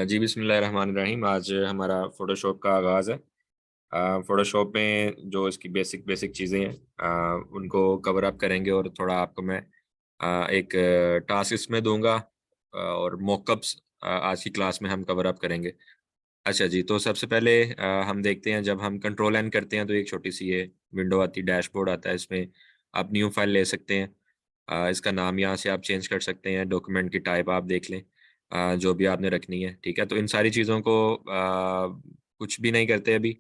जी बिस्मिल्लाहिर्रहमानिर्रहीम। आज हमारा फ़ोटोशॉप का आगाज़ है। फ़ोटोशॉप में जो इसकी बेसिक बेसिक चीज़ें हैं उनको कवर अप करेंगे और थोड़ा आपको मैं एक टास्क इसमें दूँगा और मॉकअप्स आज की क्लास में हम कवर अप करेंगे। अच्छा जी, तो सबसे पहले हम देखते हैं जब हम कंट्रोल एन करते हैं तो एक छोटी-सी ये विंडो आती है, डैशबोर्ड आता है, इसमें आप न्यू फाइल ले सकते हैं। इसका नाम यहाँ से आप चेंज कर सकते हैं, डॉक्यूमेंट की टाइप आप देख लें जो भी आपने रखनी है, ठीक है? तो इन सारी चीज़ों को कुछ भी नहीं करते अभी,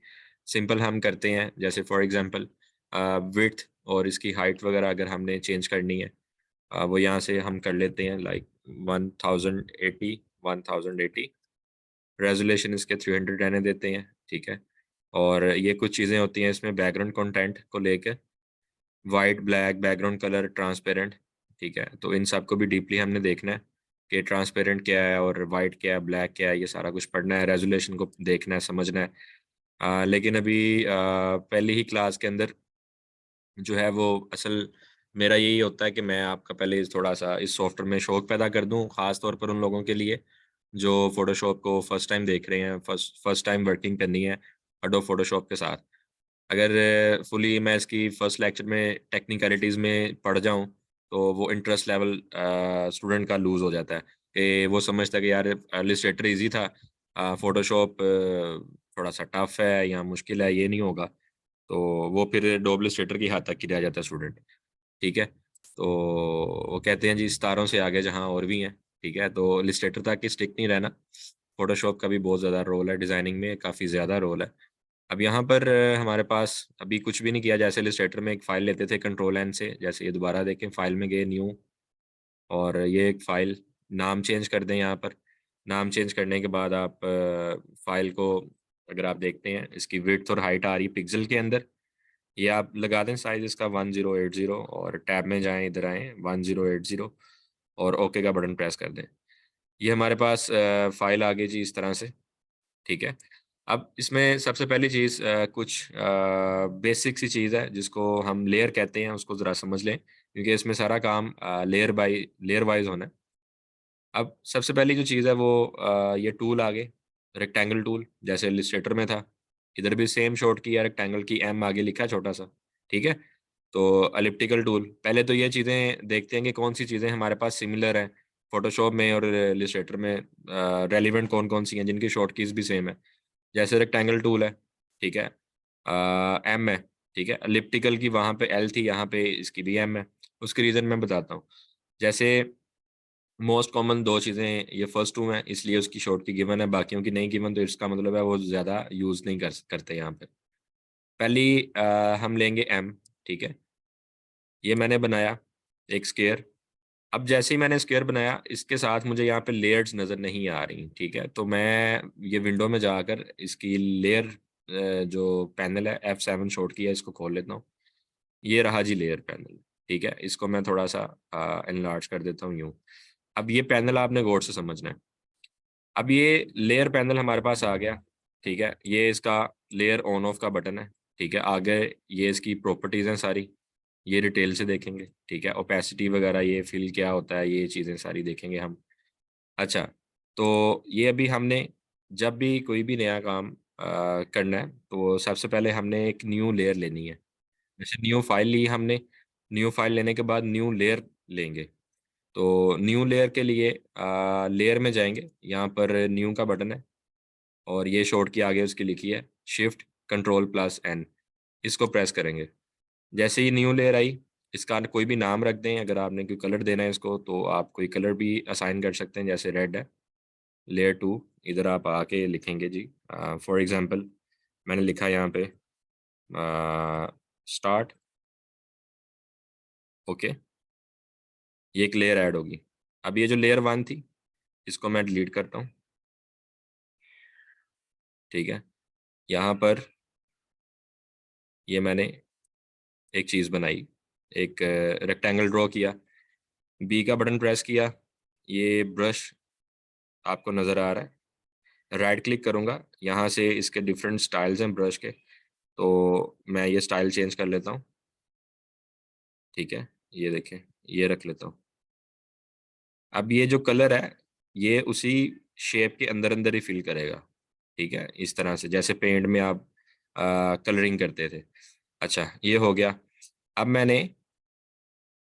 सिंपल हम करते हैं जैसे फॉर एग्ज़ाम्पल विड्थ और इसकी हाइट वगैरह अगर हमने चेंज करनी है वो यहाँ से हम कर लेते हैं लाइक 1080 1080 रेज़ोल्यूशन इसके 300 रहने देते हैं, ठीक है? और ये कुछ चीज़ें होती हैं इसमें बैकग्राउंड कंटेंट को लेके white, black, background colour, transparent, ठीक है? तो इन सब को भी डीपली हमने देखना है कि ट्रांसपेरेंट क्या है और व्हाइट क्या है, ब्लैक क्या है, ये सारा कुछ पढ़ना है, रेज़ोल्यूशन को देखना है, समझना है। लेकिन अभी पहली ही क्लास के अंदर जो है वो असल मेरा यही होता है कि मैं आपका पहले थोड़ा-सा इस सॉफ्टवेयर में शौक पैदा कर दूँ, ख़ास तौर पर उन लोगों के लिए जो फ़ोटोशॉप को फर्स्ट टाइम देख रहे हैं, फर्स्ट टाइम वर्किंग करनी है एडोब फ़ोटोशॉप के साथ। अगर फुली मैं इसकी फर्स्ट लेक्चर में टेक्निकलिटीज़ में पड़ जाऊँ, तो वो इंटरेस्ट लेवल स्टूडेंट का लूज़ हो जाता है कि वो समझता है कि यार इलस्ट्रेटर ईज़ी था फ़ोटोशॉप थोड़ा-सा टफ़ है या मुश्किल है, ये नहीं होगा। तो वो फिर एडोब इलस्ट्रेटर की हद तक ही रह जाता है स्टूडेंट, ठीक है? तो वो कहते हैं जी सितारों से आगे जहाँ और भी हैं, ठीक है? तो इलस्ट्रेटर तक ही स्टिक नहीं रहना, फ़ोटोशॉप का भी बहुत ज़्यादा रोल है, डिज़ाइनिंग में काफ़ी ज़्यादा रोल है। अब यहाँ पर हमारे पास अभी कुछ भी नहीं किया, जैसे इलस्ट्रेटर में एक फ़ाइल लेते थे कंट्रोल एन से, जैसे ये दोबारा देखें फ़ाइल में गए न्यू और ये एक फ़ाइल नाम चेंज कर दें यहाँ पर। नाम चेंज करने के बाद आप फ़ाइल को अगर आप देखते हैं इसकी विड्थ और हाइट आ रही है पिक्सेल के अंदर, ये आप लगा दें साइज़ इसका 1080 और टैब में जाएँ, इधर आएँ 1080 और ओके का बटन प्रेस कर दें। ये हमारे पास फ़ाइल आ गई जी इस तरह से, ठीक है? अब इसमें सबसे पहली चीज़ कुछ बेसिक सी चीज़ है जिसको हम लेयर कहते हैं, उसको ज़रा समझ लें क्योंकि इसमें सारा काम लेयर वाइज़ होना है। अब सबसे पहली जो चीज़ है वो ये टूल आ गए, रेक्टेंगल टूल जैसे इलस्ट्रेटर में था। इधर भी सेम शॉर्ट की या रेक्टेंगल की एम आगे लिखा है छोटा-सा, ठीक है? तो एलिप्टिकल टूल, पहले तो ये चीज़ें देखते हैं कि कौन-सी चीज़ें हमारे पास सिमिलर हैं, फ़ोटोशॉप में और इलस्ट्रेटर में रेलेवेंट कौन-कौन सी हैं जिनकी शॉर्ट कीज़ भी सेम है। जैसे रेक्टेंगल टूल है, ठीक है? एम है, ठीक है? एलिप्टिकल की वहाँ पे एल थी, यहाँ पे इसकी भी एम है। उसके रीज़न मैं बताता हूँ। जैसे मोस्ट कॉमन 2 चीज़ें ये फर्स्ट 2 हैं, इसलिए उसकी शॉर्ट की गिवन है, बाकियों की नहीं गिवन, तो इसका मतलब है वो ज़्यादा यूज़ नहीं करते यहाँ पे। पहली हम लेंगे एम, ठीक है? ये मैंने बनाया, एक स्क्वायर। अब जैसे ही मैंने स्क्वायर बनाया, इसके साथ मुझे यहाँ पे लेयर्स नज़र नहीं आ रही, ठीक है? तो मैं ये विंडो में जाकर इसकी लेयर जो पैनल है, F7 शॉर्ट की है, इसको खोल लेता हूँ। ये रहा जी लेयर पैनल, ठीक है? इसको मैं थोड़ा-सा एनलार्ज कर देता हूँ यूँ। अब ये पैनल आपने गौर से समझना है। अब ये लेयर पैनल हमारे पास आ गया, ठीक है? ये इसका लेयर ऑन ऑफ का बटन है, ठीक है? आगे ये इसकी प्रॉपर्टीज़ हैं सारी, ये डिटेल से देखेंगे, ठीक है? ओपेसिटी वगैरह ये फिल क्या होता है, ये चीज़ें सारी देखेंगे हम। अच्छा, तो ये अभी हमने जब भी कोई भी नया काम करना है, तो सबसे पहले हमने एक न्यू लेयर लेनी है। जैसे न्यू फाइल ली हमने, न्यू फाइल लेने के बाद न्यू लेयर लेंगे। तो न्यू लेयर के लिए लेयर में जाएँगे, यहाँ पर न्यू का बटन है और ये शॉर्ट की आगे उसकी लिखी है शिफ्ट कंट्रोल प्लस एन, इसको प्रेस करेंगे। जैसे ही न्यू लेयर आई, इसका कोई भी नाम रख दें, अगर आपने कोई कलर देना है इसको, तो आप कोई कलर भी असाइन कर सकते हैं, जैसे रेड है, लेयर 2 इधर आप आके लिखेंगे जी फॉर एग्ज़ाम्पल मैंने लिखा यहाँ पे स्टार्ट, ओके, ये एक लेयर ऐड होगी। अब ये जो लेयर 1 थी, इसको मैं डिलीट करता हूँ, ठीक है? यहाँ पर ये मैंने एक चीज़ बनाई, एक रेक्टेंगल ड्रॉ किया, बी का बटन प्रेस किया, ये ब्रश आपको नज़र आ रहा है, राइट क्लिक करूँगा, यहाँ से इसके डिफरेंट स्टाइल्स हैं ब्रश के, तो मैं ये स्टाइल चेंज कर लेता हूँ, ठीक है? ये देखें, ये रख लेता हूँ। अब ये जो कलर है, ये उसी शेप के अंदर अंदर ही फिल करेगा, ठीक है, इस तरह से जैसे पेंट में आप कलरिंग करते थे। अच्छा, ये हो गया। अब मैंने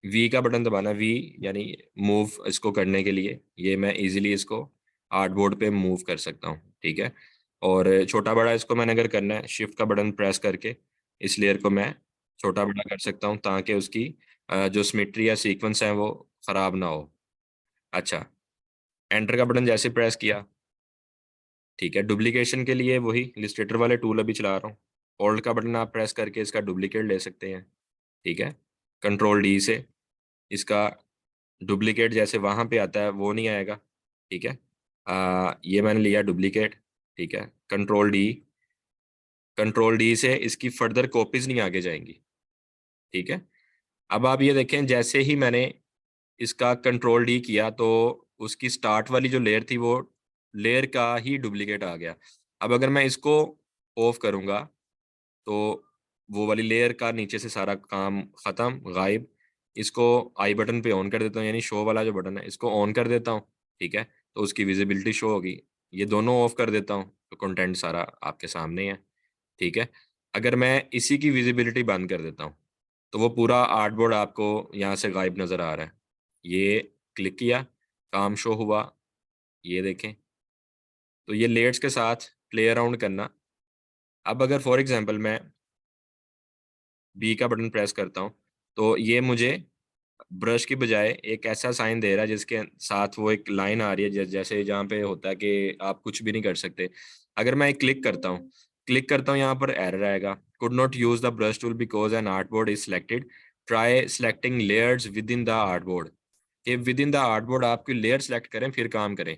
वी का बटन दबाना, वी यानी मूव इसको करने के लिए, ये मैं इजीली इसको आर्टबोर्ड पे मूव कर सकता हूँ, ठीक है। और छोटा बड़ा इसको मैंने अगर करना है, शिफ्ट का बटन प्रेस करके इस लेयर को मैं छोटा बड़ा कर सकता हूँ ताकि उसकी जो सिमेट्री या सीक्वेंस है वो खराब ना हो। अच्छा, एंटर का बटन जैसे प्रेस किया, ठीक है। डुप्लीकेशन के लिए वही इलस्ट्रेटर वाले टूल अभी चला रहा हूँ। ऑल्ट का बटन आप प्रेस करके इसका डुप्लीकेट ले सकते हैं, ठीक है। कंट्रोल डी से इसका डुप्लीकेट जैसे वहां पे आता है वो नहीं आएगा, ठीक है। ये मैंने लिया डुप्लीकेट, ठीक है। कंट्रोल डी से इसकी फर्दर कॉपीज नहीं आगे जाएंगी, ठीक है। अब आप ये देखें, जैसे ही मैंने इसका कंट्रोल डी किया तो उसकी स्टार्ट वाली जो लेयर थी वो लेयर का ही डुप्लीकेट आ गया। अब अगर मैं इसको ऑफ करूंगा तो वो वाली लेयर का नीचे से सारा काम खत्म, गायब। इसको आई बटन पे ऑन कर देता हूँ, यानी शो वाला जो बटन है इसको ऑन कर देता हूँ, ठीक है। तो उसकी विजिबिलिटी शो होगी। ये दोनों ऑफ कर देता हूँ तो कंटेंट सारा आपके सामने ही है, ठीक है। अगर मैं इसी की विजिबिलिटी बंद कर देता हूँ तो वो पूरा आर्टबोर्ड आपको यहाँ से गायब नज़र आ रहा है। ये क्लिक किया, काम शो हुआ, ये देखें। तो ये लेयर्स के साथ प्ले अराउंड करना। अब अगर फॉर एग्जांपल मैं बी का बटन प्रेस करता हूँ तो ये मुझे ब्रश की बजाय एक ऐसा साइन दे रहा है जिसके साथ वो एक लाइन आ रही है, जैसे जहाँ पे होता है कि आप कुछ भी नहीं कर सकते। अगर मैं क्लिक करता हूँ यहाँ पर एरर आएगा, could not use the brush tool because an artboard is selected, try selecting layers within the artboard. कि विद इन द आर्टबोर्ड आपकी लेयर सेलेक्ट करें फिर काम करें।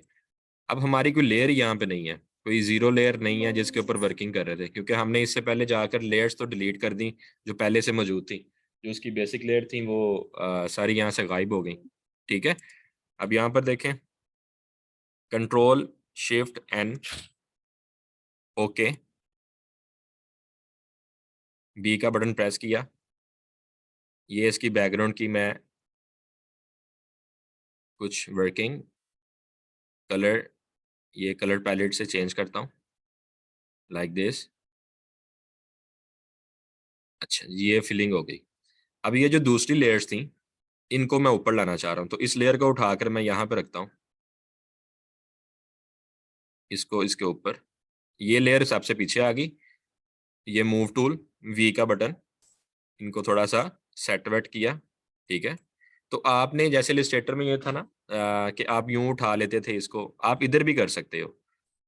अब हमारी कोई लेयर यहाँ पे नहीं है, कोई जीरो लेयर नहीं है जिसके ऊपर वर्किंग कर रहे थे, क्योंकि हमने इससे पहले जाकर लेयर्स तो डिलीट कर दी जो पहले से मौजूद थी। जो उसकी बेसिक लेयर थी वो सारी यहाँ से गायब हो गई, ठीक है। अब यहाँ पर देखें, control shift N, okay, B का बटन प्रेस किया। ये इसकी बैकग्राउंड की मैं कुछ वर्किंग कलर, ये कलर पैलेट से चेंज करता हूँ लाइक दिस। अच्छा, ये फिलिंग हो गई। अब ये जो दूसरी लेयर्स थी इनको मैं ऊपर लाना चाह रहा हूँ, तो इस लेयर को उठाकर मैं यहाँ पे रखता हूँ, इसको इसके ऊपर। ये लेयर सबसे पीछे आ गई। ये मूव टूल, वी का बटन, इनको थोड़ा सा सेट वेट किया, ठीक है। तो आपने जैसे इलस्ट्रेटर में ये था ना कि आप यूं उठा लेते थे इसको, आप इधर भी कर सकते हो।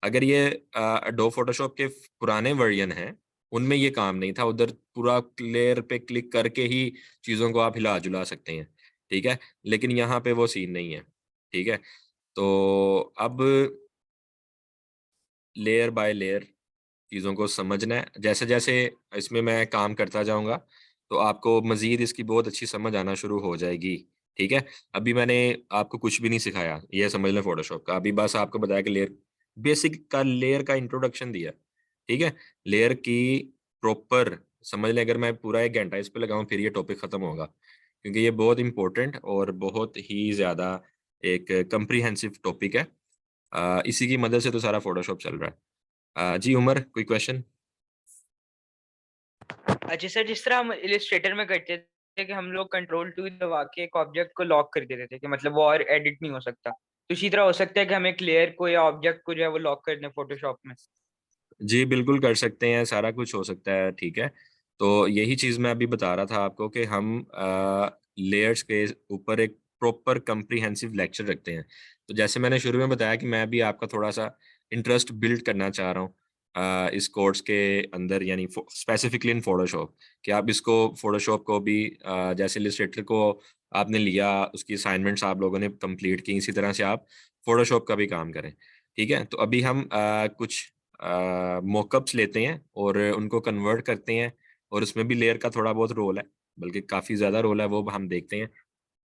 अगर ये एडोब फोटोशॉप के पुराने वर्जन हैं उनमें ये काम नहीं था, उधर पूरा लेयर पे क्लिक करके ही चीज़ों को आप हिला जुला सकते हैं, ठीक है। लेकिन यहाँ पे वो सीन नहीं है, ठीक है। तो अब लेयर बाय लेयर चीज़ों को समझना है। जैसे जैसे इसमें मैं काम करता जाऊँगा तो आपको मज़ीद इसकी बहुत अच्छी समझ आना शुरू हो जाएगी, ठीक है। अभी मैंने आपको कुछ भी नहीं सिखाया, ये समझ लें फ़ोटोशॉप का। अभी बस आपको बताया कि बेसिक का लेयर का इंट्रोडक्शन दिया, ठीक है। लेयर की प्रॉपर समझ लें, अगर मैं पूरा 1 घंटा इस पे लगाऊँ फिर ये टॉपिक ख़त्म होगा, क्योंकि ये बहुत इम्पोर्टेंट और बहुत ही ज़्यादा एक कम्प्रिहेंसिव टॉपिक है। इसी की मदद से तो सारा फ़ोटोशॉप चल रहा है। जी उमर, कोई क्वेश्चन? अच्छा सर, जिस तरह हम इलस्ट्रेटर में करते थे कि हम लोग कंट्रोल टू दबा के एक ऑब्जेक्ट को लॉक कर देते थे कि मतलब वो और एडिट नहीं हो सकता, तो इसी तरह हो सकता है कि हम एक लेयर को या ऑब्जेक्ट को जो है वो लॉक कर दें फोटोशॉप में। जी, बिल्कुल कर सकते हैं, सारा कुछ हो सकता है, ठीक है। तो यही चीज़ मैं अभी बता रहा था आपको कि हम लेयर्स के ऊपर एक प्रॉपर कम्प्रिहेंसिव लेक्चर रखते हैं। तो जैसे मैंने शुरू में बताया कि मैं भी आपका थोड़ा-सा इंटरेस्ट बिल्ड करना चाह रहा हूँ इस कोर्स के अंदर, यानी स्पेसिफिकली इन फ़ोटोशॉप, कि आप इसको फ़ोटोशॉप को भी जैसे इलस्ट्रेटर को आपने लिया, उसकी असाइनमेंट्स आप लोगों ने कंप्लीट की, इसी तरह से आप फ़ोटोशॉप का भी काम करें, ठीक है। तो अभी हम कुछ मॉकअप्स लेते हैं और उनको कन्वर्ट करते हैं, और उसमें भी लेयर का थोड़ा बहुत रोल है, बल्कि काफ़ी ज़्यादा रोल है, वो हम देखते हैं।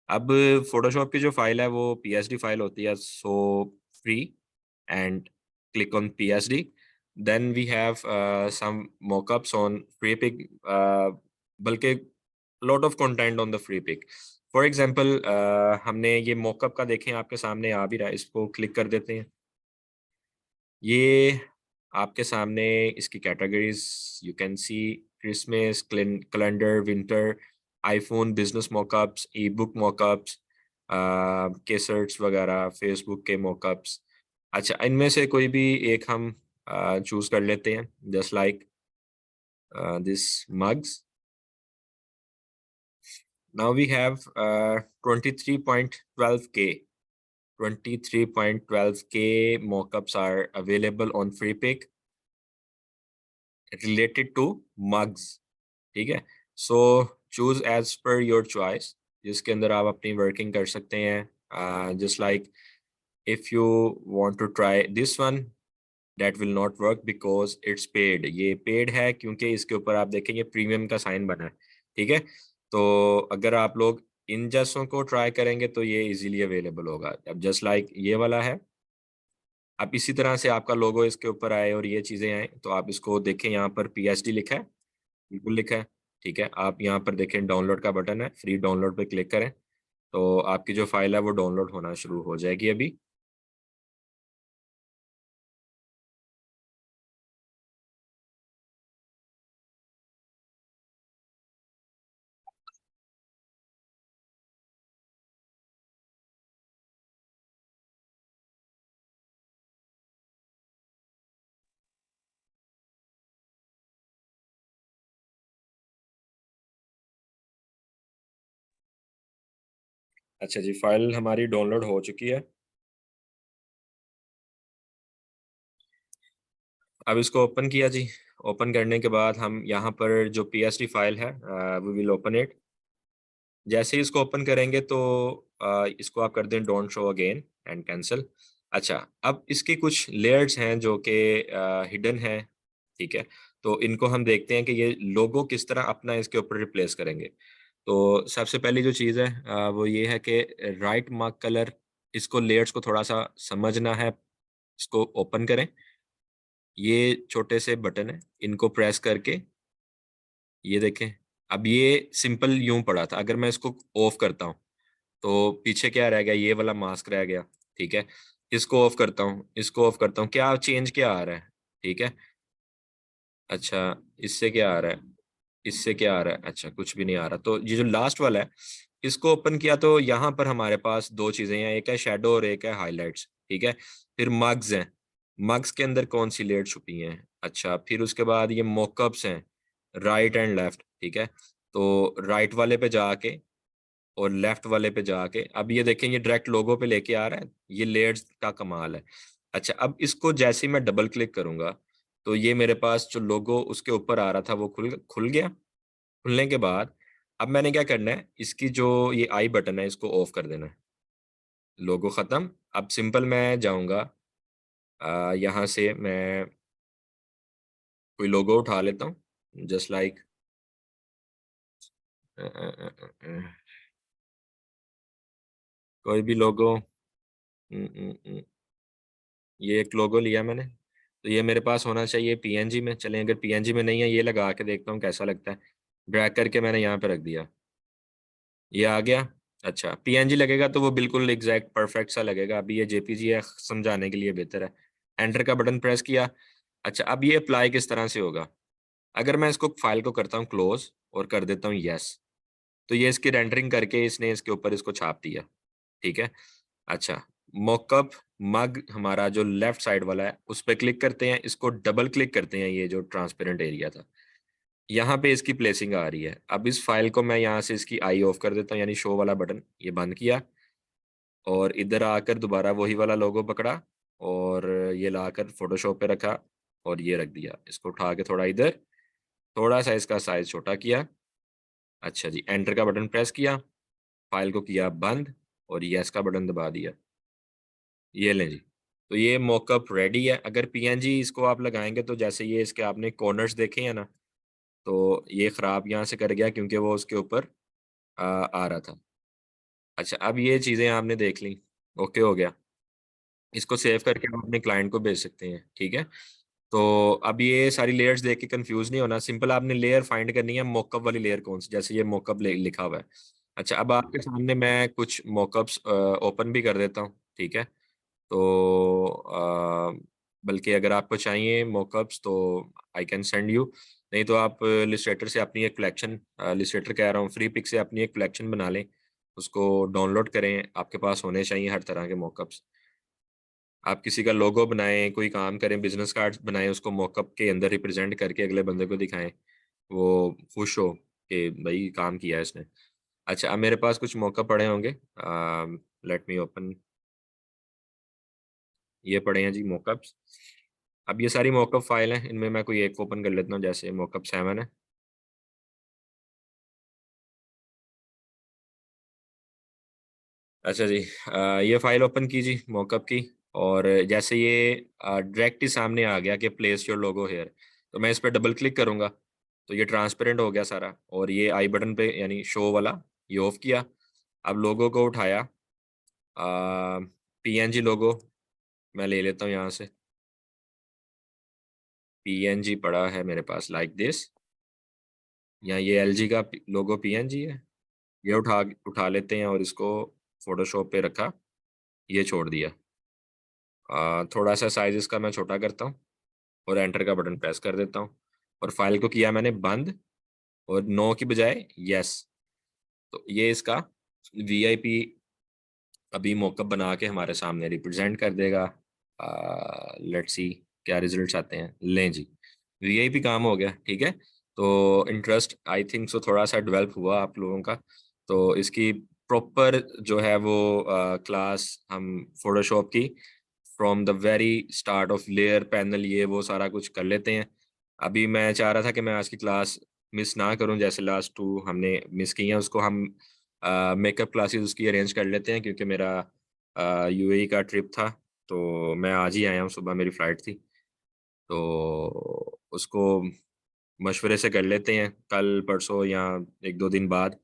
अब फ़ोटोशॉप की जो फ़ाइल है वो पीएसडी फ़ाइल होती है, so free and click on PSD, then we have some mockups on Freepik, बल्कि lot of content on the Freepik. For example हमने ये मॉकअप का देखें आपके सामने आ भी रहा है, इसको क्लिक कर देते हैं, ये आपके सामने इसकी categories you can see, Christmas calendar, winter, iPhone, business mockups, e book mockups, केसर्ट्स वगैरह, फेसबुक के मॉकअप्स। अच्छा, इनमें से कोई भी एक हम चूज कर लेते हैं, just like this mugs. Now we have 23.12K 23.12K mockups are available on FreePic related to mugs। ठीक है, so choose as per your choice, जिसके अंदर आप अपनी वर्किंग कर सकते हैं। Just like if you want to try this one, that will not work because it's paid. ये पेड है क्योंकि इसके ऊपर आप देखेंगे प्रीमियम का साइन बना है। ठीक है, तो अगर आप लोग इन जैसों को ट्राई करेंगे तो ये इजीली अवेलेबल होगा। अब जस्ट लाइक ये वाला है, अब इसी तरह से आपका लोगो इसके ऊपर आए और ये चीज़ें आए तो आप इसको देखें, यहाँ पर PSD लिखा है, बिल्कुल लिखा है। ठीक है, आप यहाँ पर देखें डाउनलोड का बटन है, फ्री डाउनलोड पे क्लिक करें तो आपकी जो फाइल है वो डाउनलोड होना शुरू हो जाएगी अभी। अच्छा जी, फाइल हमारी डाउनलोड हो चुकी है। अब इसको ओपन किया जी। ओपन करने के बाद हम यहाँ पर जो PSD फाइल है वी विल ओपन इट। जैसे ही इसको ओपन करेंगे तो इसको आप कर दें don't show again and cancel. अच्छा, अब इसकी कुछ लेयर्स हैं जो कि हिडन है। ठीक है, तो इनको हम देखते हैं कि ये लोगो किस तरह अपना इसके ऊपर रिप्लेस करेंगे। तो सबसे पहली जो चीज़ है वो ये है कि राइट मार्क कलर, इसको लेयर्स को थोड़ा सा समझना है। इसको ओपन करें, ये छोटे से बटन है, इनको प्रेस करके ये देखें। अब ये सिंपल यूं पड़ा था, अगर मैं इसको ऑफ करता हूँ तो पीछे क्या रह गया, ये वाला मास्क रह गया। ठीक है, इसको ऑफ करता हूँ, इसको ऑफ करता हूँ, क्या चेंज क्या आ रहा है। ठीक है, अच्छा, इससे क्या आ रहा है, इससे क्या आ रहा है, अच्छा कुछ भी नहीं आ रहा। तो ये जो लास्ट वाला है, इसको ओपन किया तो यहाँ पर हमारे पास दो चीजें हैं, एक है शेडो और एक है हाईलाइट्स। ठीक है, फिर मग्स हैं, मग्स के अंदर कौन सी लेयर छुपी हैं। अच्छा, फिर उसके बाद ये मॉकअप्स हैं, राइट एंड लेफ्ट। ठीक है, तो राइट वाले पे जाके और लेफ्ट वाले पे जाके अब ये देखें, ये डायरेक्ट लोगो पे लेके आ रहा है। ये लेयर्स का कमाल है। अच्छा, अब इसको जैसे ही मैं डबल क्लिक करूंगा तो ये मेरे पास जो लोगो उसके ऊपर आ रहा था वो खुल खुल गया। खुलने के बाद अब मैंने क्या करना है, इसकी जो ये आई बटन है इसको ऑफ कर देना है। लोगो खत्म। अब सिंपल मैं जाऊंगा, यहाँ से मैं कोई लोगो उठा लेता हूँ, जस्ट लाइक कोई भी लोगो। ये एक लोगो लिया मैंने, तो ये मेरे पास होना चाहिए PNG में। चलें, अगर PNG में नहीं है, ये लगा के देखता हूँ कैसा लगता है। ड्रैग करके मैंने यहाँ पे रख दिया, ये आ गया। अच्छा, PNG लगेगा तो वो बिल्कुल एग्जैक्ट परफेक्ट सा लगेगा। अभी ये JPG है, समझाने के लिए बेहतर है। एंटर का बटन प्रेस किया। अच्छा, अब ये अप्लाई किस तरह से होगा, अगर मैं इसको फाइल को करता हूँ क्लोज और कर देता हूँ यस, तो ये इसकी रेंडरिंग करके इसने इसके ऊपर इसको छाप दिया। ठीक है, अच्छा, मॉकअप मग हमारा जो लेफ्ट साइड वाला है उस पर क्लिक करते हैं, इसको डबल क्लिक करते हैं, ये जो ट्रांसपेरेंट एरिया था यहाँ पे इसकी प्लेसिंग आ रही है। अब इस फाइल को मैं यहाँ से इसकी आई ऑफ कर देता हूँ, यानी शो वाला बटन ये बंद किया और इधर आकर दोबारा वही वाला लोगो पकड़ा और ये लाकर फोटोशॉप पे रखा और ये रख दिया। इसको उठा के थोड़ा इधर, थोड़ा सा इसका साइज छोटा किया। अच्छा जी, एंटर का बटन प्रेस किया, फाइल को किया बंद और यस का बटन दबा दिया। ये लें जी, तो ये मॉकअप रेडी है। अगर PNG इसको आप लगाएंगे तो जैसे ये इसके आपने कॉर्नर्स देखे हैं ना, तो ये खराब यहाँ से कर गया क्योंकि वो उसके ऊपर आ रहा था। अच्छा, अब ये चीज़ें आपने देख ली, ओके हो गया। इसको सेव करके हम अपने क्लाइंट को भेज सकते हैं। ठीक है, तो अब ये सारी लेयर्स देख के कंफ्यूज नहीं होना, सिंपल आपने लेयर फाइंड करनी है, मॉकअप वाली लेयर कौन सी, जैसे ये मॉकअप लिखा हुआ है। अच्छा, अब आपके सामने मैं कुछ मॉकअप्स ओपन भी कर देता हूँ। ठीक है, तो बल्कि अगर आपको चाहिए मॉकअप्स तो आई कैन सेंड यू, नहीं तो आप इलस्ट्रेटर से अपनी एक कलेक्शन, इलस्ट्रेटर कह रहा हूँ, फ्री पिक से अपनी एक कलेक्शन बना लें, उसको डाउनलोड करें, आपके पास होने चाहिए हर तरह के मॉकअप्स। आप किसी का लोगो बनाएं, कोई काम करें, बिजनेस कार्ड बनाएं, उसको मॉकअप के अंदर रिप्रेजेंट करके अगले बंदे को दिखाएं, वो खुश हो कि भाई काम किया है इसने। अच्छा, अब मेरे पास कुछ मौका पड़े होंगे, लेट मी ओपन। ये पड़े हैं जी मॉकअप्स। अब ये सारी मॉकअप फाइल हैं, इनमें मैं कोई एक ओपन कर लेता हूँ, जैसे मॉकअप 7 है। अच्छा जी, ये फाइल ओपन की जी मॉकअप की, और जैसे ये डायरेक्ट ही सामने आ गया कि प्लेस योर लोगो हेयर, तो मैं इस पर डबल क्लिक करूंगा तो ये ट्रांसपेरेंट हो गया सारा, और ये आई बटन पे यानी शो वाला ये ऑफ किया। अब लोगो को उठाया, पीएनजी लोगो मैं ले लेता हूँ यहाँ से, पीएनजी पड़ा है मेरे पास लाइक दिस, या ये एलजी का लोगो पीएनजी है, ये उठा उठा लेते हैं और इसको फोटोशॉप पे रखा, ये छोड़ दिया। थोड़ा सा साइज इसका मैं छोटा करता हूँ और एंटर का बटन प्रेस कर देता हूँ, और फाइल को किया मैंने बंद, और नो की बजाय यस। तो ये इसका वीआईपी अभी मॉकअप बना के हमारे सामने रिप्रेजेंट कर देगा। लेट्स सी क्या रिजल्ट्स आते हैं। लें जी, वीआईपी काम हो गया, ठीक है। तो इंटरेस्ट आई थिंक सो थोड़ा सा डेवलप हुआ आप लोगों का, तो इसकी प्रॉपर जो है वो क्लास हम फोटोशॉप की from the very start of layer panel ये वो सारा कुछ कर लेते हैं। अभी मैं चाह रहा था कि मैं आज की क्लास मिस ना करूं, जैसे लास्ट 2 हमने मिस की हैं, उसको हम मेकअप क्लासेस उसकी अरेंज कर लेते हैं, क्योंकि मेरा यूएई का ट्रिप था, तो मैं आज ही आया हूँ, सुबह मेरी फ़्लाइट थी, तो उसको मशवरे से कर लेते हैं कल परसों या 1-2 दिन बाद,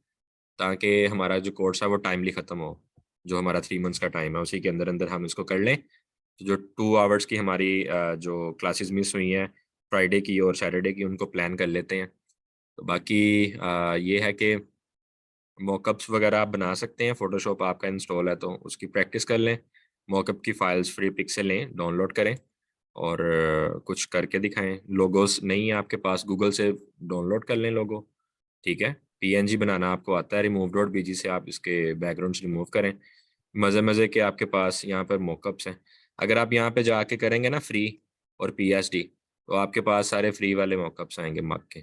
ताकि हमारा जो कोर्स है वो टाइमली ख़त्म हो। जो हमारा 3 मंथ्स का टाइम है उसी के अंदर अंदर हम इसको कर लें। तो जो 2 आवर्स की हमारी जो क्लासेस मिस हुई हैं फ्राइडे की और सैटरडे की, उनको प्लान कर लेते हैं। तो बाकी ये है कि मॉकअप्स वगैरह आप बना सकते हैं, फोटोशॉप आपका इंस्टॉल है तो उसकी प्रैक्टिस कर लें, मॉकअप की फाइल्स फ्री पिक से लें, डाउनलोड करें, और कुछ करके दिखाएं। लोगोस नहीं है आपके पास, गूगल से डाउनलोड कर लें लोगो, ठीक है। पीएनजी बनाना आपको आता है, रिमूव डॉट बीजी से आप इसके बैकग्राउंड्स रिमूव करें। मज़े मज़े के आपके पास यहाँ पर मॉकअप्स हैं। अगर आप यहाँ पे जाके करेंगे ना फ्री और पीएचडी, तो आपके पास सारे फ्री वाले मॉकअप्स आएंगे मग के,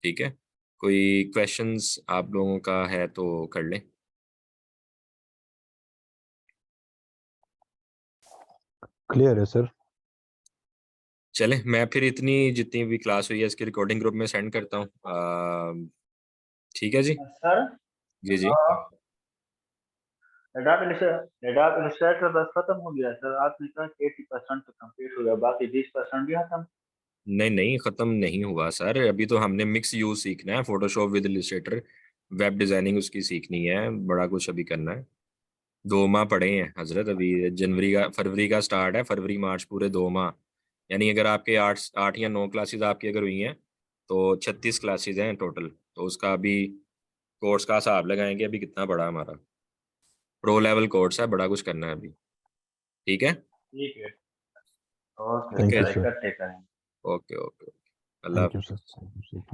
ठीक है। कोई क्वेश्चंस आप लोगों का है तो कर लें। क्लियर है सर। चलें, मैं फिर इतनी जितनी भी क्लास हुई है इसकी रिकॉर्डिंग ग्रुप में सेंड करता हूँ, ठीक है जी। सर जी जी। एडोब इलस्ट्रेटर बस खत्म हो गया सर, आपने कहा 80% तो कंप्लीट हो गया, बाकी 20% भी खत्म। नहीं नहीं, ख़त्म नहीं हुआ सर, अभी तो हमने मिक्स यूज सीखना है, Photoshop with Illustrator, web designing उसकी सीखनी है, बड़ा कुछ अभी करना है। 2 माह पड़े हैं हजरत, अभी जनवरी का फरवरी का स्टार्ट है, फरवरी मार्च पूरे 2 माह, यानी अगर आपके 8 या 9 क्लासेस आपकी अगर हुई हैं तो 36 क्लासेस हैं टोटल, तो उसका अभी कोर्स का हिसाब लगाएंगे अभी कितना बड़ा हमारा प्रो लेवल कोर्स है, बड़ा कुछ करना है अभी, ठीक है। ठीक है, okay thank okay you sir, जी, सर। इकट्ठे करेंगे। ओके ओके, अल्लाह थैंक यू हाफिज़। सर।